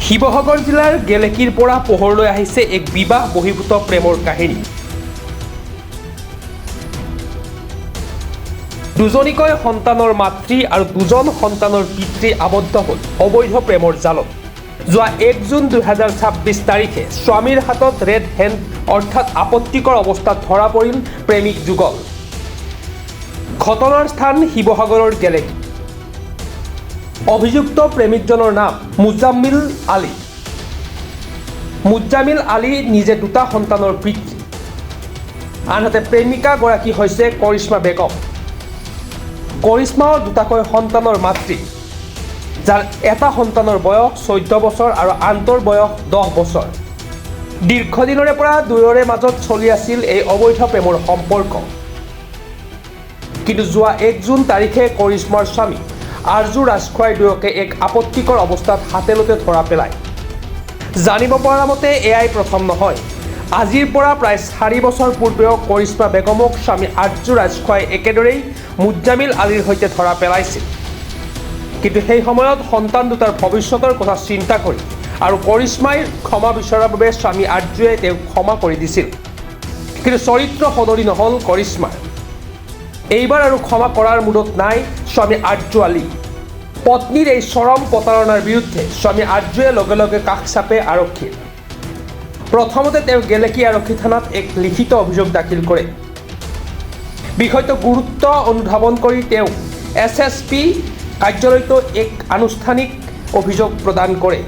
শিৱসাগৰ জিলাৰ গেলেকীৰ পৰা পোহৰলৈ আহিছে এক বিবাহ বহিৰ্ভূত প্ৰেমৰ কাহিনী। দুজনিকৈ সন্তানৰ মাতৃ আৰু দুজন সন্তানৰ পিতৃ আবদ্ধ হ'ল অবৈধ প্ৰেমৰ জালত। যোৱা 1 জুন 2026 তাৰিখে স্বামীৰ হাতত ৰেড হেণ্ড অৰ্থাৎ আপত্তিকৰ অৱস্থাত ধৰা পৰিল প্ৰেমিক যুগল। ঘটনাৰ স্থান শিৱসাগৰৰ গেলেকী। অভিযুক্ত প্ৰেমিকজনৰ নাম মুজাম্মিল আলী। মুজাম্মিল আলী নিজে দুটা সন্তানৰ পিতৃ। আনহাতে প্ৰেমিকাগৰাকী হৈছে কৰিশ্মা বেগম। কৰিশ্মাও দুটাকৈ সন্তানৰ মাতৃ, যাৰ এটা সন্তানৰ বয়স 14 বছৰ আৰু আনটোৰ বয়স 10 বছৰ। দীৰ্ঘদিনৰে পৰা দুয়োৰে মাজত চলি আছিল এই অবৈধ প্ৰেমৰ সম্পৰ্ক। কিন্তু যোৱা 1 জুন তাৰিখে কৰিশ্মাৰ স্বামী আৰজু ৰাজখোৱাই দুয়োকে এক আপত্তিকৰ অৱস্থাত হাতেলতে ধৰা পেলায়। জানিব পৰা মতে এয়াই প্ৰথম নহয়। আজিৰ পৰা প্ৰায় 4 বছৰ পূৰ্বেও কৰিশ্মা বেগমক স্বামী আৰজু ৰাজখোৱাই একেদৰেই মুজাম্মিল আলীৰ সৈতে ধৰা পেলাইছিল। কিন্তু সেই সময়ত সন্তান দুটাৰ ভৱিষ্যতৰ কথা চিন্তা কৰি আৰু কৰিশ্মাই ক্ষমা বিচৰাৰ বাবে স্বামী আৰজুৱে তেওঁক ক্ষমা কৰি দিছিল। কিন্তু চৰিত্ৰ সলনি নহ'ল কৰিশ্মাৰ। এইবাৰ আৰু ক্ষমা কৰাৰ মুডত নাই স্বামী আৰজু আলী। পত্নীৰ এই চৰম প্ৰতাৰণাৰ বিৰুদ্ধে স্বামী আৰজুৱে লগে লগে কাষ চাপে আৰক্ষীৰ। প্ৰথমতে তেওঁ গেলেকী আৰক্ষী থানাত এক লিখিত অভিযোগ দাখিল কৰে। বিষয়টো গুৰুত্ব অনুধাৱন কৰি তেওঁ SSP কাৰ্যালয়তো এক আনুষ্ঠানিক অভিযোগ প্ৰদান কৰে।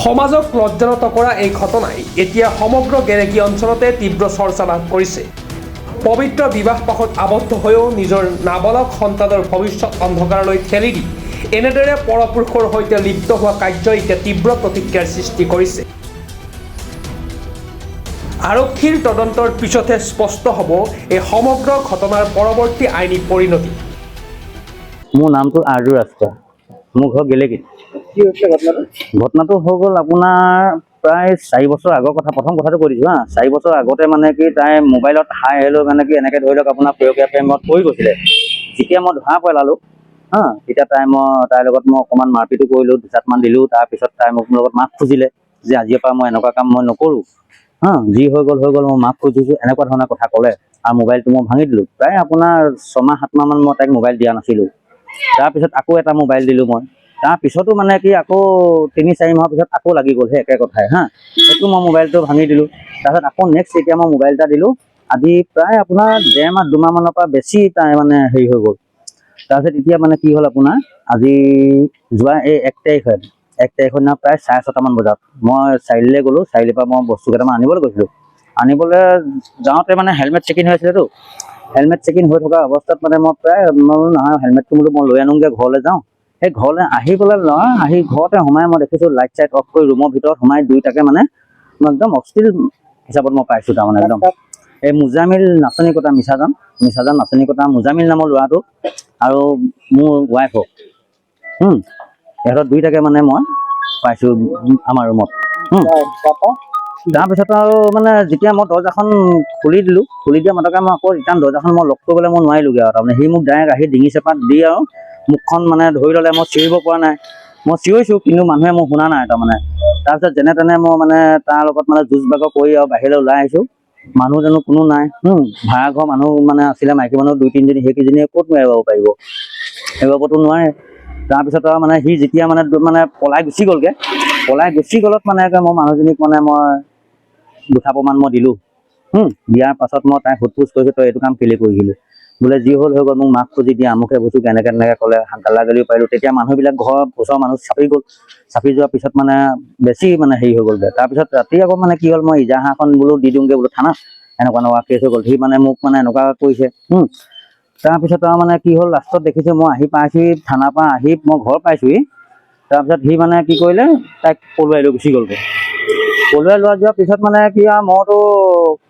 সমাজক লজ্জানত কৰা এই ঘটনাই এতিয়া সমগ্ৰ গেলেকী অঞ্চলতে তীব্ৰ চৰ্চা লাভ কৰিছে। পবিত্ৰ বিবাহ পাশত আবদ্ধ হৈও নিজৰ নাবালক সন্তানৰ ভৱিষ্যত অন্ধকাৰলৈ ঠেলি দি এনেদৰে পৰপুৰুষৰ সৈতে লিপ্ত হোৱা কাৰ্যই এতিয়া তীব্ৰ প্ৰতিক্ৰিয়াৰ সৃষ্টি কৰিছে। আৰক্ষীৰ তদন্তৰ পিছতহে স্পষ্ট হ'ব এই সমগ্ৰ ঘটনাৰ পৰৱৰ্তী আইনী পৰিণতি। মোৰ নামটো আৰজু ৰাজখোৱা, মোৰ ঘৰ গেলেকীত। কি হৈছে ঘটনাটো? ঘটনাটো হৈ গ'ল আপোনাৰ প্ৰায় 4 বছৰ আগৰ কথা। প্ৰথম কথাটো কৈ দিছোঁ 4 বছৰ আগতে মানে কি তাই মোবাইলত হাই হেল্ল' মানে কি এনেকৈ ধৰি লওক আপোনাৰ প্ৰয়োগীয়া প্ৰেমত পৰি গৈছিলে। যেতিয়া মই ধৰা পেলালোঁ তেতিয়া তাইৰ লগত মই অকণমান মাৰপিটো কৰিলোঁ, 2-4মান দিলোঁ। তাৰপিছত তাই মোৰ লগত মাফ খুজিলে যে আজিৰ পৰা মই এনেকুৱা কাম মই নকৰোঁ। যি হৈ গ'ল মই মাফ খুজিছোঁ, এনেকুৱা ধৰণৰ কথা ক'লে। আৰু মোবাইলটো মই ভাঙি দিলোঁ। প্ৰায় আপোনাৰ 6-7 মাহমান মই তাইক মোবাইল দিয়া নাছিলোঁ। তাৰপিছত আকৌ এটা মোবাইল দিলোঁ মই। তাৰপিছতো মানে কি আকৌ 3-4 মাহৰ পিছত আকৌ লাগি গ'ল সেই একে কথাই সেইটো মই মোবাইলটো ভাঙি দিলোঁ। তাৰপিছত আকৌ নেক্সট এতিয়া মই মোবাইল এটা দিলোঁ। আজি প্ৰায় আপোনাৰ 1.5 মাহ 2 মাহমানৰ পৰা বেছি তাই মানে হেৰি হৈ গ'ল। তাৰপিছত এতিয়া মানে কি হ'ল আপোনাৰ আজি যোৱা এই 1 তাৰিখৰ দিনা প্ৰায় 6:30মান বজাত মই চাৰিআলিলৈ গ'লোঁ। চাৰিআলিৰ পৰা মই বস্তু কেইটামান আনিবলৈ গৈছিলোঁ। আনিবলৈ যাওঁতে মানে হেলমেট চেকিং হৈ আছিলেতো। হেলমেট চেকিং হৈ থকা অৱস্থাত মানে মই নহয় হেলমেটটো বোলো মই লৈ আনোগৈ, ঘৰলৈ যাওঁ। সেই ঘৰলৈ আহি ঘৰতে সোমাই মই দেখিছোঁ লাইট চাইট অফ কৰি ৰুমৰ ভিতৰত সোমাই দুইটাকে মানে মই একদম অশ্লীল হিচাপত মই পাইছোঁ। তাৰমানে একদম এই মুজাম্মিল নাচনি কটা মিছাজান নাচনি কটা মুজাম্মিল নামৰ ল'ৰাটো আৰু মোৰ ৱাইফক ইহঁতৰ দুইটাকে মানে মই পাইছোঁ আমাৰ ৰুমত। তাৰপিছত আৰু মানে যেতিয়া মই দৰ্জাখন খুলি দিলোঁ, খুলি দিয়া মাত্ৰকে মই আকৌ ৰিটাৰ্ণ দৰ্জাখন মই লক কৰিবলৈ মই নোৱাৰিলোঁগৈ আৰু তাৰমানে সি মোক ডাইৰেক্ট আহি ডিঙি চেপাত দি আৰু মুখখন মানে ধৰি ল'লে। মই চিঞৰিব পৰা নাই। মই চিঞৰিছোঁ কিন্তু মানুহে মোক শুনা নাই তাৰমানে। তাৰপিছত যেনে তেনে মই মানে তাৰ লগত মানে যুঁজ বাগৰ কৰি আৰু বাহিৰলৈ ওলাই আহিছোঁ। মানুহ জানো কোনো নাই। ভাড়া ঘৰ মানুহ মানে আছিলে, মাইকী মানুহ 2-3জনী, সেইকেইজনীয়ে ক'ত এৰুৱাব পাৰিব, এৰুৱাবতো নোৱাৰে। তাৰপিছত আৰু মানে সি যেতিয়া মানে পলাই গুচি গ'লগৈ, মানে মই মানুহজনীক মানে মই দুটা প্ৰমাণ মই দিলোঁ। দিয়াৰ পাছত মই তাইক সোধ পোছ কৰিছোঁ, তই এইটো কাম কেলৈ কৰিছিলি? বোলে যি হ'ল হৈ গ'ল, মোক মাফ খুজি দিয়া, আমুকে বুজোঁ এনেকৈ ক'লে। গালাগালিও পাৰিলোঁ। তেতিয়া মানুহবিলাক ঘৰৰ ওচৰৰ মানুহ চাপি গ'ল। চাপি যোৱাৰ পিছত মানে বেছি মানে হেৰি হৈ গ'লগৈ। তাৰপিছত ৰাতি আকৌ মানে কি হ'ল, মই ইজাহাৰখন বোলো দি দিওঁগৈ বোলো থানাত, এনেকুৱা কেছ হৈ গ'ল। সি মানে মোক মানে এনেকুৱা কৰিছে। তাৰপিছত আৰু মানে কি হ'ল, লাষ্টত দেখিছোঁ মই আহি পাইছোঁ থানাৰ পৰা আহি মই ঘৰ পাইছোঁহি। তাৰপিছত সি মানে কি কৰিলে, তাইক পলুৱাই লৈ গুচি গ'লগৈ। পলুৱাই লোৱা যোৱাৰ পিছত মানে কি আৰু মইতো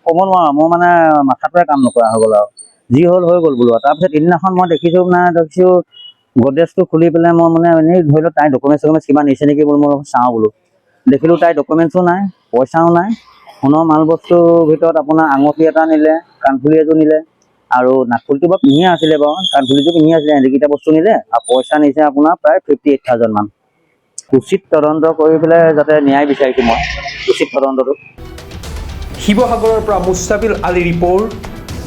ক'ব নোৱাৰোঁ, মোৰ মানে মাথাটোৱে কাম নকৰা হৈ গ'ল আৰু যি হ'ল হৈ গ'ল বোলো। তাৰপিছত এদিনাখন মই দেখিছোঁ গডৰেজটো খুলি পেলাই মই মানে এনেই ধৰি লওক তাই ডকুমেণ্টছ কিবা নিছে নেকি বোলো, মই চাওঁ বোলো। দেখিলোঁ তাইৰ ডকুমেণ্টছো নাই, পইচাও নাই। সোণৰ মাল বস্তুৰ ভিতৰত আপোনাৰ আঙুঠি এটা নিলে, কাণফুলি এযোৰ নিলে আৰু নাকফুলিটো বাৰু পিন্ধিয়ে আছিলে বাৰু, কাণফুলিটো পিন্ধি আছিলে। যিকেইটা বস্তু নিলে আৰু পইচা নিছে আপোনাৰ প্ৰায় 58,000 মান। উচিত তদন্ত কৰি পেলাই যাতে ন্যায় বিচাৰিছোঁ মই উচিত তদন্তটো। শিৱসাগৰৰ পৰা মুস্তাফিল আলী ৰিপৰ্ট,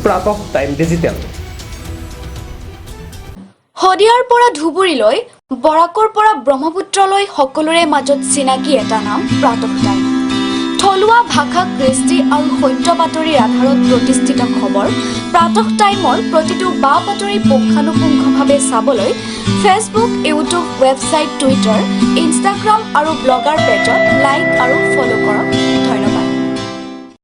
প্ৰাতঃ টাইম ডিজিটেল। শদিয়াৰ পৰা ধুবুৰীলৈ, বৰাকৰ পৰা ব্ৰহ্মপুত্ৰলৈ সকলোৰে মাজত চিনাকি এটা নাম প্ৰাতঃ টাইম। থলুৱা ভাষা, কৃষ্টি আৰু সত্য বাতৰিৰ আধাৰত প্ৰতিষ্ঠিত খবৰ প্ৰাতঃ টাইমৰ প্ৰতিটো বা বাতৰি পুংখানুপুংখভাৱে চাবলৈ Facebook, YouTube, website, Twitter, Instagram আৰু ব্লগাৰ পেজত লাইক আৰু ফ'ল' কৰক। ধন্যবাদ।